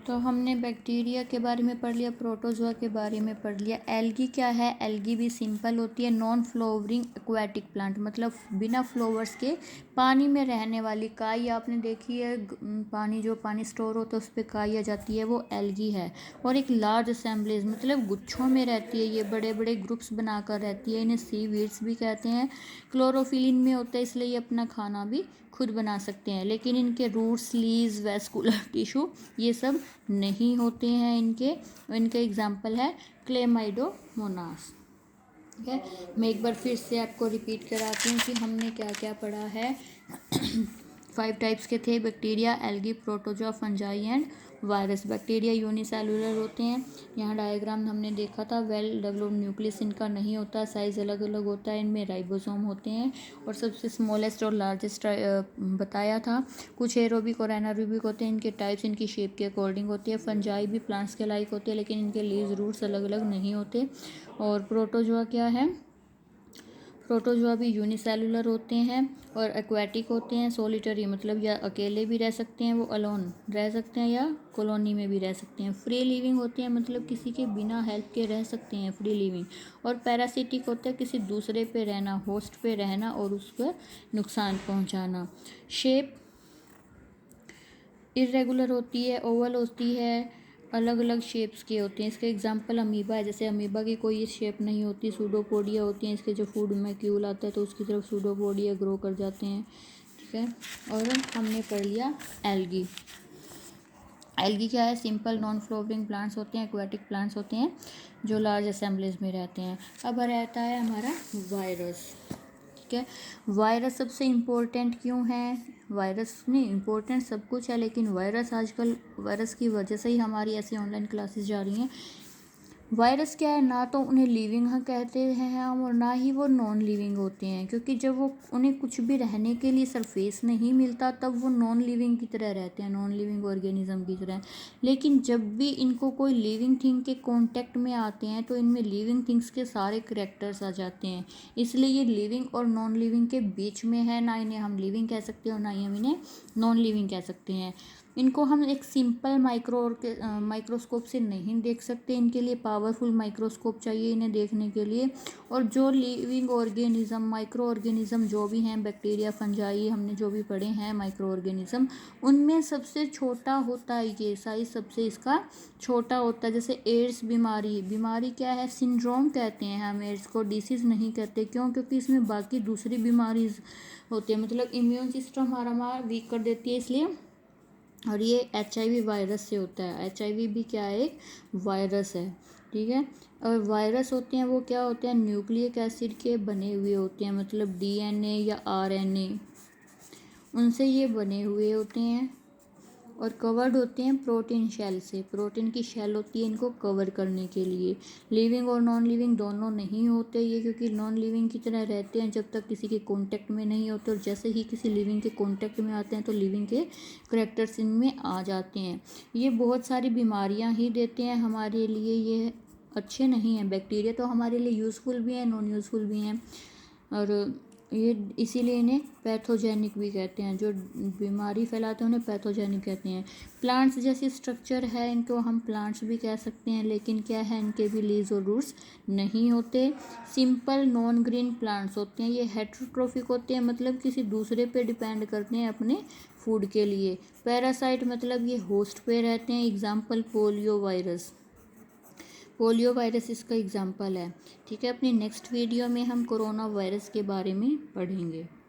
तो हमने बैक्टीरिया के बारे में पढ़ लिया, प्रोटोजोआ के बारे में पढ़ लिया। एल्गी क्या है? एल्गी भी सिंपल होती है, नॉन फ्लोवरिंग एक्वाटिक प्लांट, मतलब बिना फ्लोवर्स के पानी में रहने वाली। काई आपने देखी है, पानी जो पानी स्टोर होता है उस पर काई आ जाती है, वो एल्गी है। और एक लार्ज असेंबलीज, मतलब गुच्छों में रहती है, ये बड़े बड़े ग्रुप्स बनाकर रहती है। इन्हें सी वीड्स भी कहते हैं। क्लोरोफिल इनमें होता है, इसलिए ये अपना खाना भी खुद बना सकते हैं, लेकिन इनके रूट्स, लीव्स, वेस्कुलर टिश्यू ये सब नहीं होते हैं इनके। इनके एग्जाम्पल है क्लेमाइडोमोनास। ठीक है, मैं एक बार फिर से आपको रिपीट कराती हूँ कि हमने क्या क्या पढ़ा है। 5 टाइप्स के थे: bacteria, algae, protozoa, fungi and virus. Bacteria unicellular होते हैं। यहाँ डायग्राम हमने देखा था। वेल डेवलप्ड न्यूक्लियस इनका नहीं होता, साइज अलग अलग होता है। इनमें राइबोसोम होते हैं। और सबसे स्मॉलेस्ट और लार्जेस्ट बताया था। कुछ एरोबिक और एनारोबिक होते हैं। इनके टाइप्स इनकी शेप के अकॉर्डिंग होती है। फंजाई भी प्लांट्स के लाइक होते हैं, लेकिन इनके लीव्स, रूट्स अलग अलग नहीं होते। और प्रोटोजोआ क्या है? प्रोटोजोआ भी यूनिसेलुलर होते हैं और एक्वाटिक होते हैं। सोलिटरी मतलब या अकेले भी रह सकते हैं, वो अलोन रह सकते हैं, या कॉलोनी में भी रह सकते हैं। फ्री लिविंग होते हैं, मतलब किसी के बिना हेल्प के रह सकते हैं, फ्री लिविंग। और पैरासिटिक होता है, किसी दूसरे पे रहना, होस्ट पे रहना और उस पर नुकसान पहुंचाना। शेप इरेगुलर होती है, ओवल होती है, अलग अलग शेप्स के होते हैं। इसके एग्जांपल अमीबा है, जैसे अमीबा की कोई शेप नहीं होती। सूडोपोडिया होती हैं, इसके जो फूड मॉलिक्यूल आता है तो उसकी तरफ सूडोपोडिया ग्रो कर जाते हैं। ठीक है, और हमने पढ़ लिया एल्गी। एल्गी क्या है? सिंपल नॉन फ्लोवरिंग प्लांट्स होते हैं, एक्वाटिक प्लांट्स होते हैं जो लार्ज असेंबलीज में रहते हैं। अब रहता है हमारा वायरस। ठीक है, वायरस सबसे इम्पोर्टेंट क्यों है? वायरस नहीं, इम्पोर्टेंट सब कुछ है, लेकिन वायरस आजकल, वायरस की वजह से ही हमारी ऐसी ऑनलाइन क्लासेस जा रही हैं। वायरस क्या है? ना तो उन्हें लिविंग कहते हैं हम, और ना ही वो नॉन लिविंग होते हैं, क्योंकि जब वो उन्हें कुछ भी रहने के लिए सरफेस नहीं मिलता तब वो नॉन लिविंग की तरह रहते हैं, नॉन लिविंग ऑर्गेनिज्म की तरह। लेकिन जब भी इनको कोई लिविंग थिंग के कांटेक्ट में आते हैं तो इनमें लिविंग थिंग्स के सारे करैक्टर्स आ जाते हैं। इसलिए ये लिविंग और नॉन लिविंग के बीच में है। ना इन्हें हम लिविंग कह सकते हैं और ना ही हम इन्हें नॉन लिविंग कह सकते हैं। इनको हम एक सिंपल माइक्रोस्कोप से नहीं देख सकते, इनके लिए पावरफुल माइक्रोस्कोप चाहिए इन्हें देखने के लिए। और जो लिविंग ऑर्गेनिज्म, माइक्रो ऑर्गेनिज्म जो भी हैं, बैक्टीरिया, फंजाई, हमने जो भी पढ़े हैं माइक्रो ऑर्गेनिज्म, उनमें सबसे छोटा होता है ये, साइज सबसे इसका छोटा होता है। जैसे एड्स बीमारी, बीमारी क्या है? सिंड्रोम कहते हैं हम एड्स को, डिसीज़ नहीं कहते। क्यों? क्योंकि इसमें बाकी दूसरी बीमारीज होती है, मतलब इम्यून सिस्टम हमारा वीक कर देती है, इसलिए। और ये HIV वायरस से होता है। HIV भी क्या है? एक वायरस है। ठीक है, और वायरस होते हैं वो क्या होते हैं? न्यूक्लिक एसिड के बने हुए होते हैं, मतलब DNA या RNA, उनसे ये बने हुए होते हैं। और कवर्ड होते हैं प्रोटीन शेल से, प्रोटीन की शेल होती है इनको कवर करने के लिए। लिविंग और नॉन लिविंग दोनों नहीं होते ये, क्योंकि नॉन लिविंग की तरह रहते हैं जब तक किसी के कांटेक्ट में नहीं होते, और जैसे ही किसी लिविंग के कांटेक्ट में आते हैं तो लिविंग के करैक्टर्स इनमें आ जाते हैं। ये बहुत सारी बीमारियां ही देते हैं हमारे लिए, ये अच्छे नहीं हैं। बैक्टीरिया तो हमारे लिए यूज़फुल भी हैं, नॉन यूज़फुल भी हैं, और ये इसीलिए इन्हें पैथोजेनिक भी कहते हैं। जो बीमारी फैलाते हैं उन्हें पैथोजेनिक कहते हैं। प्लांट्स जैसी स्ट्रक्चर है, इनको हम प्लांट्स भी कह सकते हैं, लेकिन क्या है, इनके भी लीव्स और रूट्स नहीं होते। सिंपल नॉन ग्रीन प्लांट्स होते हैं। ये हेटेरोट्रोफिक होते हैं, मतलब किसी दूसरे पे डिपेंड करते हैं अपने फूड के लिए। पैरासाइट मतलब ये होस्ट पे रहते हैं। Example polio virus, polio virus इसका एग्जाम्पल है। ठीक है, अपनी नेक्स्ट वीडियो में हम कोरोना वायरस के बारे में पढ़ेंगे।